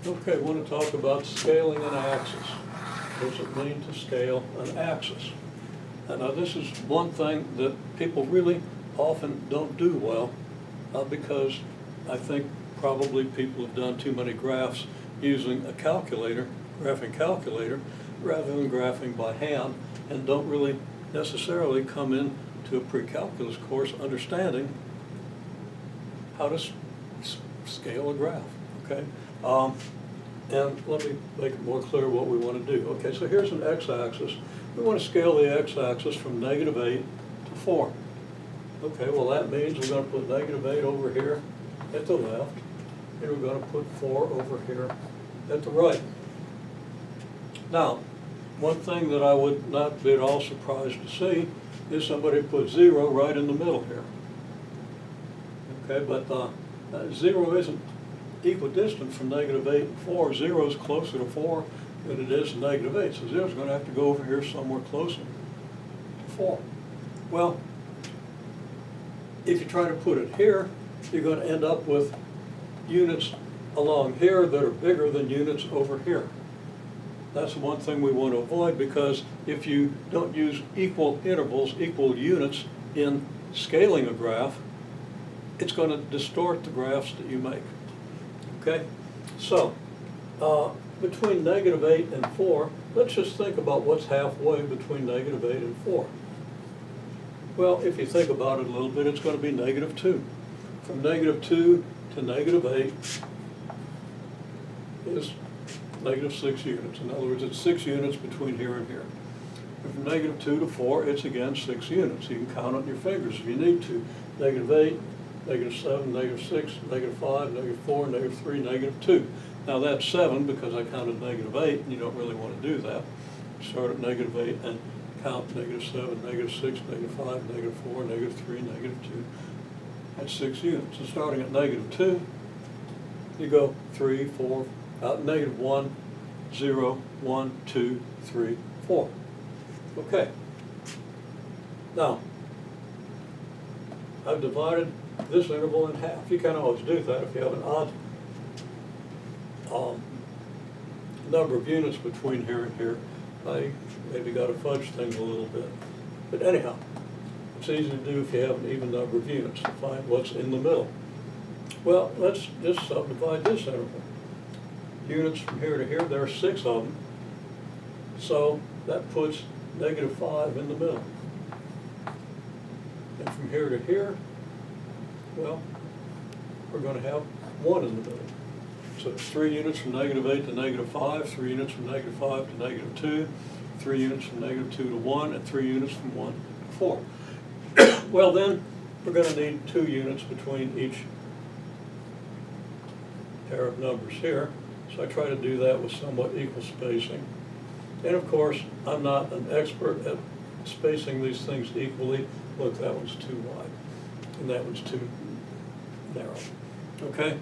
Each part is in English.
Okay, I want to talk about scaling an axis. What does it mean to scale an axis? And now this is one thing that people really often don't do well because I think probably people have done too many graphs using a calculator, graphing calculator, rather than graphing by hand, and don't really necessarily come into a pre-calculus course understanding how to scale a graph, okay? And let me make it more clear what we want to do. Okay, so here's an x-axis. We want to scale the x-axis from -8 to 4. Okay, well that means we're going to put -8 over here at the left, and we're going to put 4 over here at the right. Now, one thing that I would not be at all surprised to see is somebody put 0 right in the middle here. Okay, but 0 isn't equidistant from -8 and 4. 0 is closer to 4 than it is to -8. So 0 is going to have to go over here somewhere closer to 4. Well, if you try to put it here, you're going to end up with units along here that are bigger than units over here. That's one thing we want to avoid, because if you don't use equal intervals, equal units in scaling a graph, it's going to distort the graphs that you make. Okay, so between -8 and 4, let's just think about what's halfway between -8 and 4. Well, if you think about it a little bit, it's going to be -2. From -2 to -8 is -6 units. In other words, it's 6 units between here and here. And from -2 to 4, it's again 6 units. You can count on your fingers if you need to. -8, -7, -6, -5, -4, -3, -2. Now that's 7 because I counted -8, and you don't really want to do that. Start at -8 and count -7, -6, -5, -4, -3, -2. That's 6 units. So starting at -2, you go 3, 4, -1, 0, 1, 2, 3, 4. Okay. Now, I've divided this interval in half. You can always do that if you have an odd number of units between here and here. I maybe got to fudge things a little bit. But anyhow, it's easy to do if you have an even number of units to find what's in the middle. Well, let's just subdivide this interval. Units from here to here, there are 6 of them. So that puts -5 in the middle. And from here to here, well, we're going to have 1 in the middle. So it's 3 units from -8 to -5, 3 units from -5 to -2, 3 units from -2 to 1, and 3 units from 1 to 4. Well then, we're going to need 2 units between each pair of numbers here. So I try to do that with somewhat equal spacing. And of course, I'm not an expert at spacing these things equally. Look, that one's too wide, and that one's too narrow. Okay?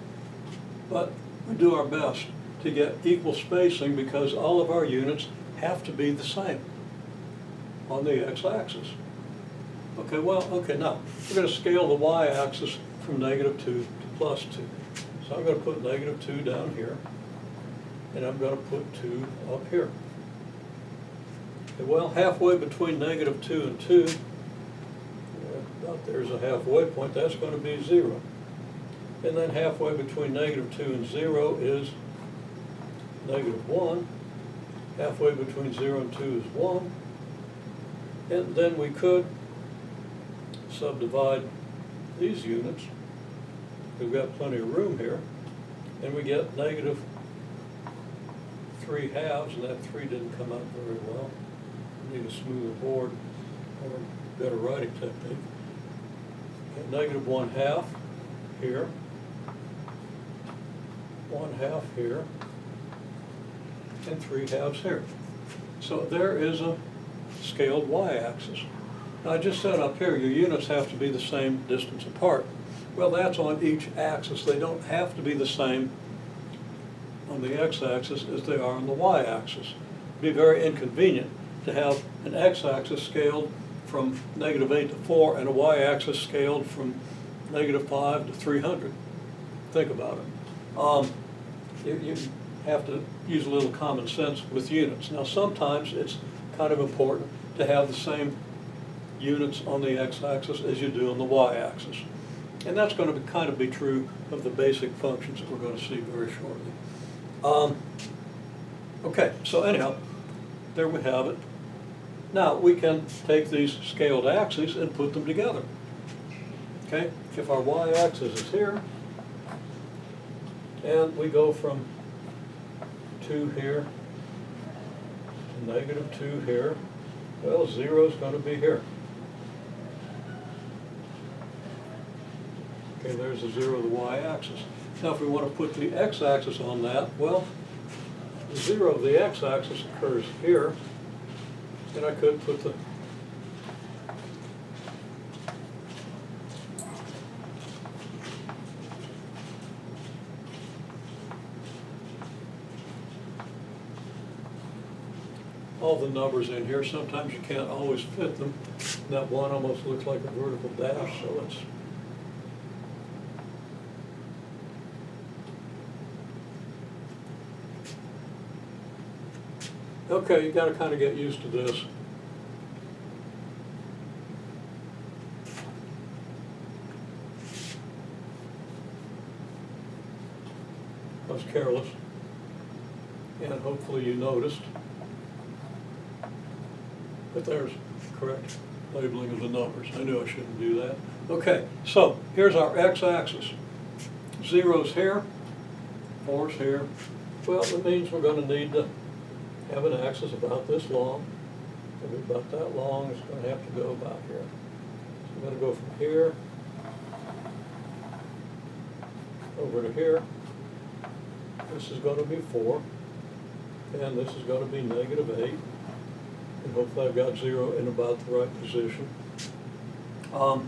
But we do our best to get equal spacing because all of our units have to be the same on the x-axis. Okay, well, okay, now we're going to scale the y-axis from -2 to +2. So I'm going to put -2 down here, and I'm going to put 2 up here. Okay, well, halfway between -2 and 2, about there's a halfway point, that's going to be 0. And then halfway between -2 and 0 is -1. Halfway between 0 and 2 is 1. And then we could subdivide these units. We've got plenty of room here. And we get -3 halves, and that 3 didn't come out very well. We need a smoother board or better writing technique. Okay, -1/2 here. 1/2 here, and 3 halves here. So there is a scaled y-axis. Now I just said up here, your units have to be the same distance apart. Well, that's on each axis. They don't have to be the same on the x-axis as they are on the y-axis. It'd be very inconvenient to have an x-axis scaled from -8 to 4 and a y-axis scaled from -5 to 300. Think about it. have to use a little common sense with units. Now, sometimes it's kind of important to have the same units on the x-axis as you do on the y-axis. And that's going to kind of be true of the basic functions that we're going to see very shortly. Okay, so anyhow, there we have it. Now, we can take these scaled axes and put them together. Okay, if our y-axis is here, and we go from 2 here to -2 here, well, 0 is going to be here. Okay, there's the 0 of the y-axis. Now, if we want to put the x-axis on that, well, the 0 of the x-axis occurs here, and I could put the all the numbers in here. Sometimes you can't always fit them. That one almost looks like a vertical dash, so let's okay, you got to kind of get used to this. I was careless, and hopefully you noticed. But there's correct labeling of the numbers. I knew I shouldn't do that. Okay, so here's our x-axis. 0's here, 4's here. Well, it means we're going to need to have an axis about this long. Maybe about that long. It's going to have to go about here. So I'm going to go from here over to here. This is going to be 4, and this is going to be -8. And hopefully I've got 0 in about the right position. And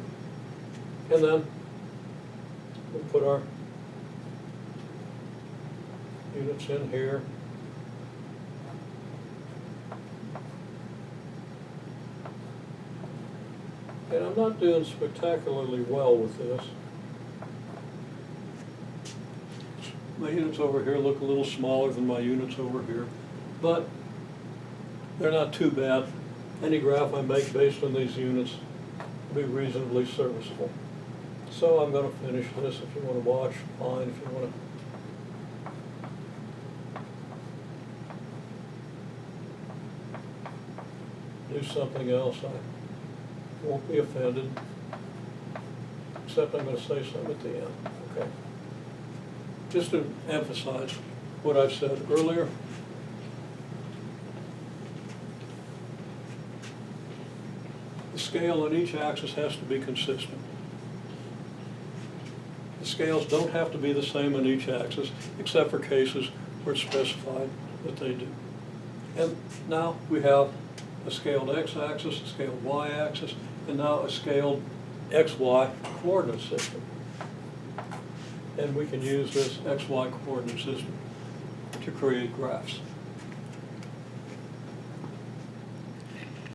then we'll put our units in here. And I'm not doing spectacularly well with this. My units over here look a little smaller than my units over here, but they're not too bad. Any graph I make based on these units will be reasonably serviceable. So I'm going to finish this. If you want to watch, fine. If you want to do something else, I won't be offended, except I'm going to say something at the end. Okay. Just to emphasize what I've said earlier, the scale on each axis has to be consistent. The scales don't have to be the same on each axis, except for cases where it's specified that they do. And now we have a scaled x-axis, a scaled y-axis, and now a scaled xy coordinate system. And we can use this xy coordinate system to create graphs.